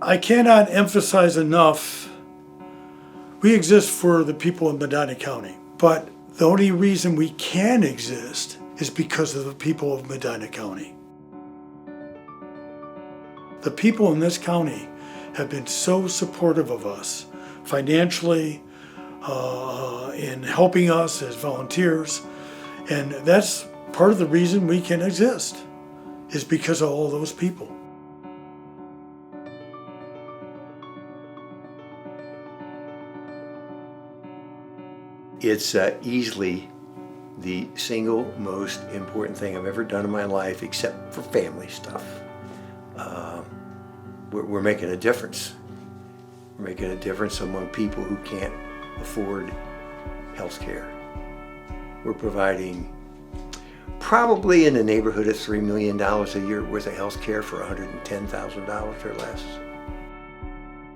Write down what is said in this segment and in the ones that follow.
I cannot emphasize enough, we exist for the people of Medina County, but the only reason we can exist is because of the people of Medina County. The people in this county have been so supportive of us financially, in helping us as volunteers, and that's part of the reason we can exist, is because of all those people. It's easily the single most important thing I've ever done in my life, except for family stuff. We're making a difference. We're making a difference among people who can't afford health care. We're providing probably in the neighborhood of $3 million a year worth of health care for $110,000 or less.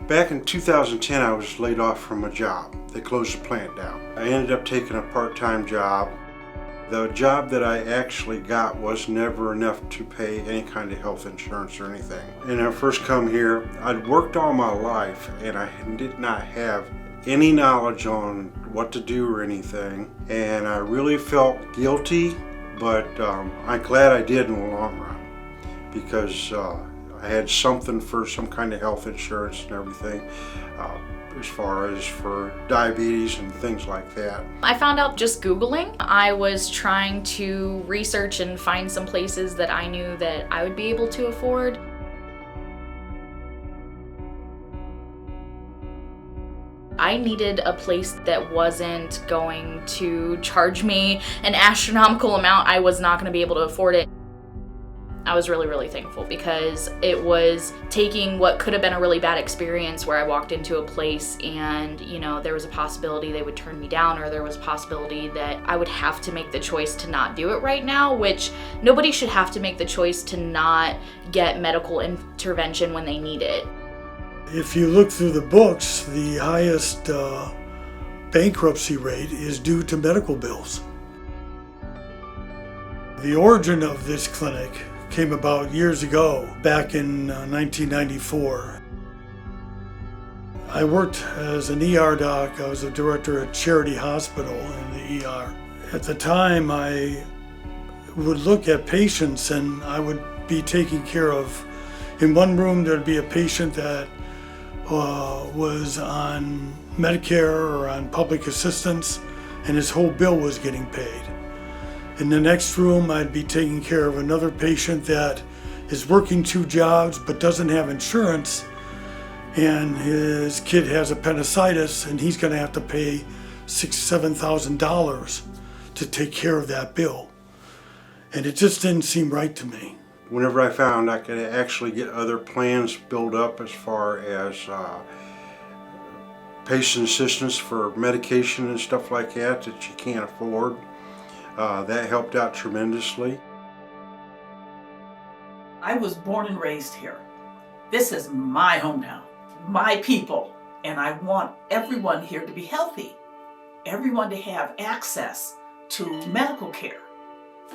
Back in 2010, I was laid off from a job. They closed the plant down. I ended up taking a part-time job. The job that I actually got was never enough to pay any kind of health insurance or anything. When I first come here, I'd worked all my life and I did not have any knowledge on what to do or anything. And I really felt guilty, but I'm glad I did in the long run, because I had something for some kind of health insurance and everything, as far as for diabetes and things like that. I found out just Googling. I was trying to research and find some places that I knew that I would be able to afford. I needed a place that wasn't going to charge me an astronomical amount. I was not going to be able to afford it. I was really, really thankful, because it was taking what could have been a really bad experience where I walked into a place and, there was a possibility they would turn me down, or there was a possibility that I would have to make the choice to not do it right now, which nobody should have to make the choice to not get medical intervention when they need it. If you look through the books, the highest bankruptcy rate is due to medical bills. The origin of this clinic came about years ago, back in 1994. I worked as an ER doc. I was a director at Charity Hospital in the ER. At the time, I would look at patients and I would be taking care of, in one room there'd be a patient that was on Medicare or on public assistance, and his whole bill was getting paid. In the next room, I'd be taking care of another patient that is working 2 jobs but doesn't have insurance, and his kid has appendicitis and he's going to have to pay $6,000-$7,000 to take care of that bill. And it just didn't seem right to me. Whenever I found I could actually get other plans built up as far as patient assistance for medication and stuff like that you can't afford, that helped out tremendously. I was born and raised here. This is my hometown, my people, and I want everyone here to be healthy, everyone to have access to medical care.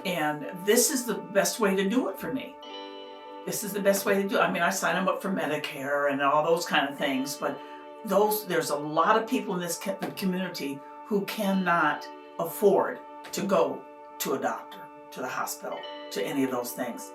And this is the best way to do it for me. This is the best way to do it. I mean, I sign them up for Medicare and all those kind of things, but there's a lot of people in this community who cannot afford to go to a doctor, to the hospital, to any of those things.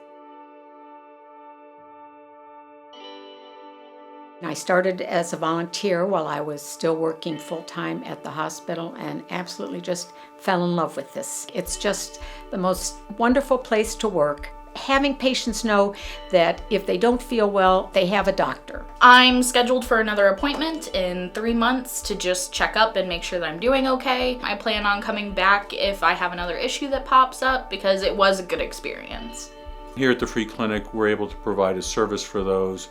I started as a volunteer while I was still working full-time at the hospital, and absolutely just fell in love with this. It's just the most wonderful place to work. Having patients know that if they don't feel well, they have a doctor. I'm scheduled for another appointment in 3 months to just check up and make sure that I'm doing okay. I plan on coming back if I have another issue that pops up, because it was a good experience. Here at the Free Clinic, we're able to provide a service for those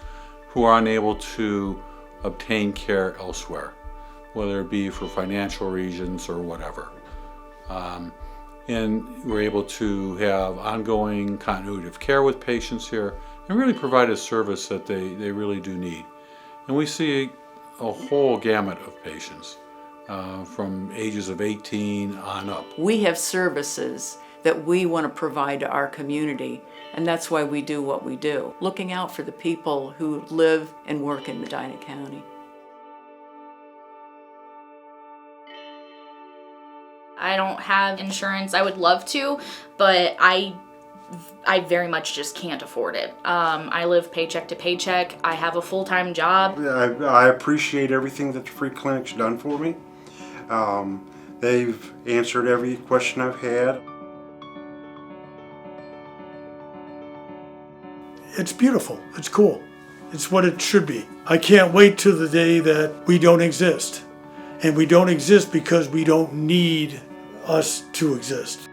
who are unable to obtain care elsewhere, whether it be for financial reasons or whatever. And we're able to have ongoing continuity of care with patients here and really provide a service that they really do need. And we see a whole gamut of patients from ages of 18 on up. We have services that we want to provide to our community, and that's why we do what we do, looking out for the people who live and work in Medina County. I don't have insurance. I would love to, but I very much just can't afford it. I live paycheck to paycheck. I have a full-time job. I appreciate everything that the free clinic's done for me. They've answered every question I've had. It's beautiful. It's cool. It's what it should be. I can't wait till the day that we don't exist. And we don't exist because we don't need us to exist.